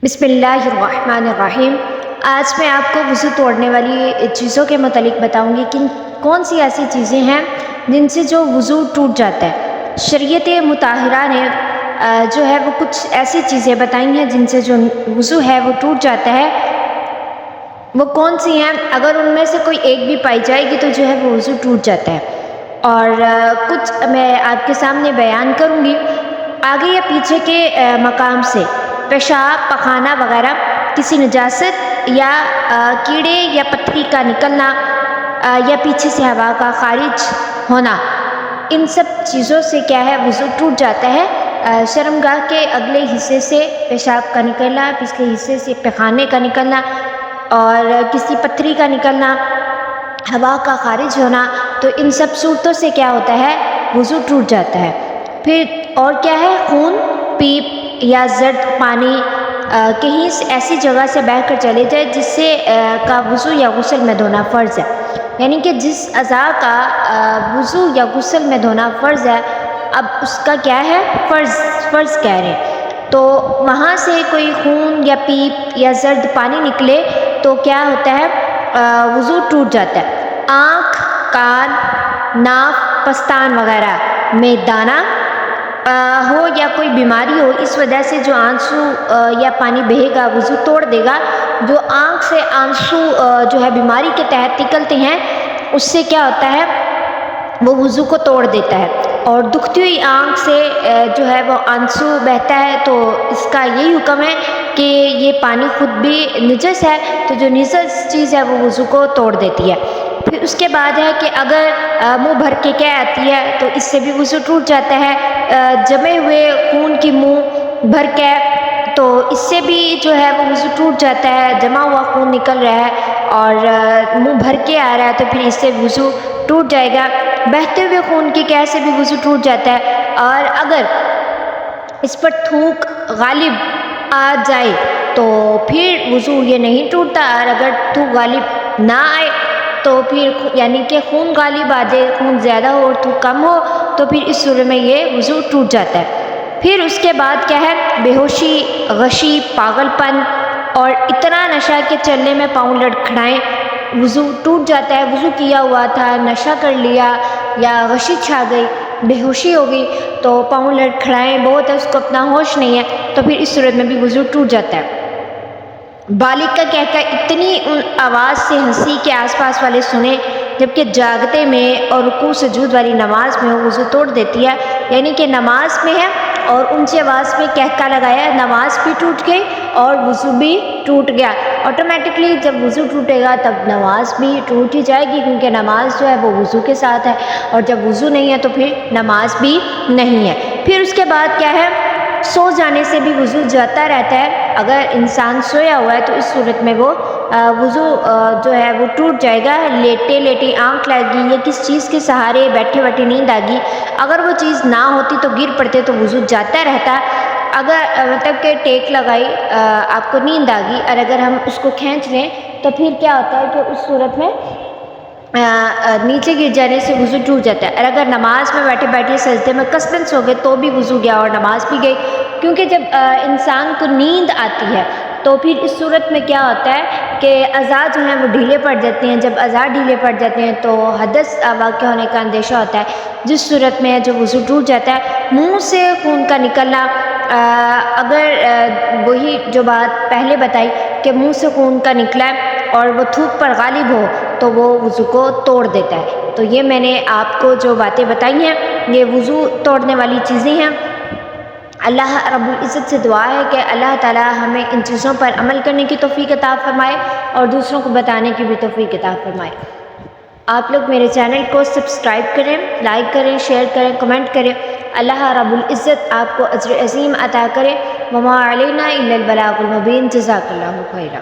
بسم اللہ الرحمن الرحیم۔ آج میں آپ کو وضو توڑنے والی چیزوں کے متعلق بتاؤں گی کہ کون سی ایسی چیزیں ہیں جن سے جو وضو ٹوٹ جاتا ہے۔ شریعت مطہرہ نے جو ہے وہ کچھ ایسی چیزیں بتائی ہیں جن سے جو وضو ہے وہ ٹوٹ جاتا ہے۔ وہ کون سی ہیں؟ اگر ان میں سے کوئی ایک بھی پائی جائے گی تو جو ہے وہ وضو ٹوٹ جاتا ہے، اور کچھ میں آپ کے سامنے بیان کروں گی۔ آگے یا پیچھے کے مقام سے پیشاب، پخانہ وغیرہ، کسی نجاست یا کیڑے یا پتھری کا نکلنا یا پیچھے سے ہوا کا خارج ہونا، ان سب چیزوں سے کیا ہے وضو ٹوٹ جاتا ہے۔ شرمگاہ کے اگلے حصے سے پیشاب کا نکلنا، پچھلے حصے سے پخانے کا نکلنا اور کسی پتھری کا نکلنا، ہوا کا خارج ہونا، تو ان سب صورتوں سے کیا ہوتا ہے وضو ٹوٹ جاتا ہے۔ پھر اور کیا ہے؟ خون، پیپ یا زرد پانی کہیں ایسی جگہ سے بہہ کر چلے جائے جس سے کا وضو یا غسل میں دھونا فرض ہے، یعنی کہ جس اعضاء کا وضو یا غسل میں دھونا فرض ہے، اب اس کا کیا ہے فرض کہہ رہے ہیں، تو وہاں سے کوئی خون یا پیپ یا زرد پانی نکلے تو کیا ہوتا ہے وضو ٹوٹ جاتا ہے۔ آنکھ، کان، ناف، پستان وغیرہ میں دانہ ہو یا کوئی بیماری ہو، اس وجہ سے جو آنسو یا پانی بہے گا وضو توڑ دے گا۔ جو آنکھ سے آنسو جو ہے بیماری کے تحت نکلتے ہیں، اس سے کیا ہوتا ہے وہ وضو کو توڑ دیتا ہے۔ اور دکھتی ہوئی آنکھ سے جو ہے وہ آنسو بہتا ہے تو اس کا یہی حکم ہے کہ یہ پانی خود بھی نجس ہے، تو جو نجس چیز ہے وہ وضو کو توڑ دیتی ہے۔ پھر اس کے بعد ہے کہ اگر منہ بھر کے کیا آتی ہے تو اس سے بھی وضو ٹوٹ جاتا ہے۔ جمے ہوئے خون کی منہ بھر کے، تو اس سے بھی جو ہے وہ وضو ٹوٹ جاتا ہے۔ جمع ہوا خون نکل رہا ہے اور منہ بھر کے آ رہا ہے تو پھر اس سے وضو ٹوٹ جائے گا۔ بہتے ہوئے خون کی قے سے بھی وضو ٹوٹ جاتا ہے، اور اگر اس پر تھوک غالب آ جائے تو پھر وضو یہ نہیں ٹوٹتا، اور اگر تھوک غالب نہ آئے تو پھر یعنی کہ خون غالب آ جائے، خون زیادہ ہو اور تھوک کم ہو، تو پھر اس صورت میں یہ وضو ٹوٹ جاتا ہے۔ پھر اس کے بعد کیا ہے؟ بے ہوشی، غشی، پاگل پن اور اتنا نشہ کہ چلنے میں پاؤں لڑکھڑائیں، وضو ٹوٹ جاتا ہے۔ وضو کیا ہوا تھا، نشہ کر لیا یا غشی چھا گئی، بے ہوشی ہو گئی تو پاؤں لڑکھڑائیں بہت ہے، اس کو اپنا ہوش نہیں ہے، تو پھر اس صورت میں بھی وضو ٹوٹ جاتا ہے۔ بالغ کا کہتا ہے اتنی ان آواز سے ہنسی کے آس پاس والے سنیں جبکہ جاگتے میں اور رکوع سجود والی نماز میں وضو توڑ دیتی ہے، یعنی کہ نماز میں ہے اور اونچی آواز میں کہکا لگایا، نماز بھی ٹوٹ گئی اور وضو بھی ٹوٹ گیا۔ آٹومیٹکلی جب وضو ٹوٹے گا تب نماز بھی ٹوٹ ہی جائے گی، کیونکہ نماز جو ہے وہ وضو کے ساتھ ہے، اور جب وضو نہیں ہے تو پھر نماز بھی نہیں ہے۔ پھر اس کے بعد کیا ہے؟ سو جانے سے بھی وضو جاتا رہتا ہے۔ اگر انسان سویا ہوا ہے تو اس صورت میں وہ وضو جو ہے وہ ٹوٹ جائے گا۔ لیٹے لیٹے آنکھ لگی یا کس چیز کے سہارے بیٹھے بیٹھے نیند آ گئی، اگر وہ چیز نہ ہوتی تو گر پڑتے تو وضو جاتا رہتا۔ اگر مطلب کہ ٹیک لگائی، آپ کو نیند آ گئی اور اگر ہم اس کو کھینچ لیں تو پھر کیا ہوتا ہے کہ اس صورت میں نیچے گر جانے سے وضو ٹوٹ جاتا ہے۔ اور اگر نماز میں بیٹھے بیٹھے سجدے میں قصداً سو گئے تو بھی وضو گیا اور نماز بھی گئی، کیونکہ جب انسان کو نیند آتی ہے تو پھر اس صورت میں کیا ہوتا ہے کہ اعضاء جو ہیں وہ ڈھیلے پڑ جاتے ہیں۔ جب اعضاء ڈھیلے پڑ جاتے ہیں تو حدث واقع ہونے کا اندیشہ ہوتا ہے، جس صورت میں جو وضو ٹوٹ جاتا ہے۔ منہ سے خون کا نکلنا، اگر وہی جو بات پہلے بتائی کہ منہ سے خون کا نکلا ہے اور وہ تھوک پر غالب ہو تو وہ وضو کو توڑ دیتا ہے۔ تو یہ میں نے آپ کو جو باتیں بتائی ہیں یہ وضو توڑنے والی چیزیں ہیں۔ اللہ رب العزت سے دعا ہے کہ اللہ تعالی ہمیں ان چیزوں پر عمل کرنے کی توفیق عطا فرمائے اور دوسروں کو بتانے کی بھی توفیق عطا فرمائے۔ آپ لوگ میرے چینل کو سبسکرائب کریں، لائک کریں، شیئر کریں، کمنٹ کریں۔ اللہ رب العزت آپ کو اجر عظیم عطا کرے۔ وما علینا الا البلاغ المبین۔ جزاک اللہ خیرا۔